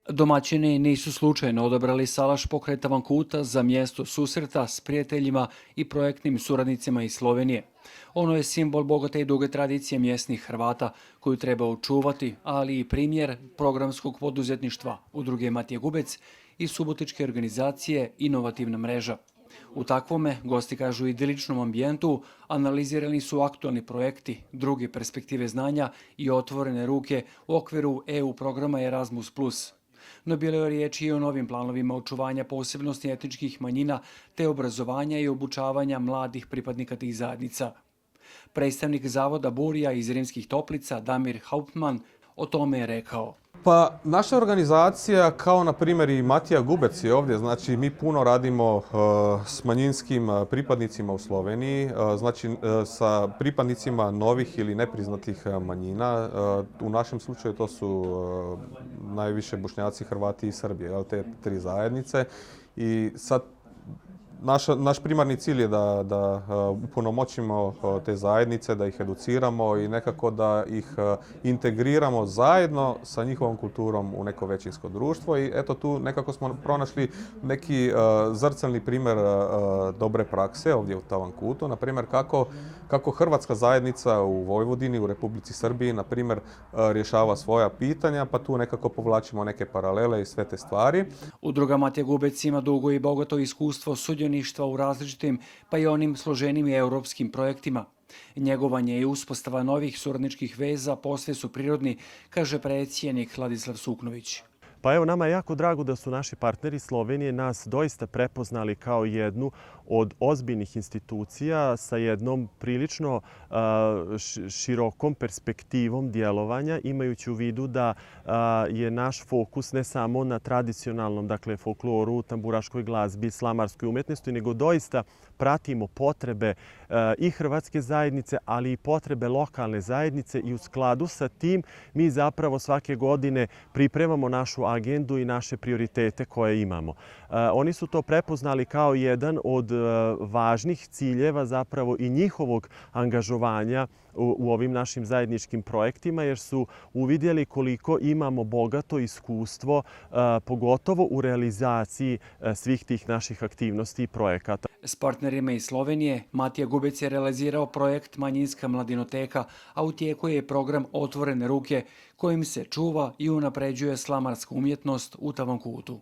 Domaćini nisu slučajno odabrali salaš pokraj Tavankuta za mjesto susreta s prijateljima i projektnim suradnicima iz Slovenije. Ono je simbol bogate i duge tradicije mjesnih Hrvata koju treba očuvati, ali i primjer programskog poduzetništva Udruge Matija Gubec i subotičke organizacije Inovativna mreža. U takvome, gosti kažu, idiličnom ambijentu analizirani su aktualni projekti, druge perspektive znanja i otvorene ruke u okviru EU programa Erasmus+. No bilo je riječi i o novim planovima očuvanja posebnosti etničkih manjina te obrazovanja i obučavanja mladih pripadnika tih zajednica. Predstavnik zavoda Burija iz Rimskih Toplica, Damir Hauptmann, o tome je rekao. Pa naša organizacija, kao na primjer i Matija Gubec je ovdje, znači mi puno radimo s manjinskim pripadnicima u Sloveniji, znači sa pripadnicima novih ili nepriznatih manjina. U našem slučaju to su najviše Bošnjaci, Hrvati i Srbije, te tri zajednice. I sad naš primarni cilj je da upunomoćimo te zajednice, da ih educiramo i nekako da ih integriramo zajedno sa njihovom kulturom u neko većinsko društvo. I eto tu nekako smo pronašli neki zrcalni primjer dobre prakse ovdje u Tavankutu. Na primjer kako hrvatska zajednica u Vojvodini, u Republici Srbiji, na primjer, rješava svoja pitanja, pa tu nekako povlačimo neke paralele i sve te stvari. Udruga Matija Gubec ima dugo i bogato iskustvo sudioništva u različitim, pa i onim složenim i europskim projektima. Njegovanje i uspostava novih suradničkih veza posve su prirodni, kaže predsjednik Ladislav Suknović. Pa evo, nama je jako drago da su naši partneri Slovenije nas doista prepoznali kao jednu od ozbiljnih institucija sa jednom prilično širokom perspektivom djelovanja, imajući u vidu da je naš fokus ne samo na tradicionalnom, dakle, folkloru, tamburaškoj glazbi, slamarskoj umjetnosti, nego doista pratimo potrebe i hrvatske zajednice, ali i potrebe lokalne zajednice i u skladu sa tim mi zapravo svake godine pripremamo našu agendu i naše prioritete koje imamo. Oni su to prepoznali kao jedan od važnih ciljeva zapravo i njihovog angažovanja u ovim našim zajedničkim projektima, jer su uvidjeli koliko imamo bogato iskustvo, pogotovo u realizaciji svih tih naših aktivnosti i projekata. S partnerima iz Slovenije Matija Gubec je realizirao projekt Manjinska mladinoteka, a u tijeku je program Otvorene ruke kojim se čuva i unapređuje slamarska umjetnost u Tavankutu.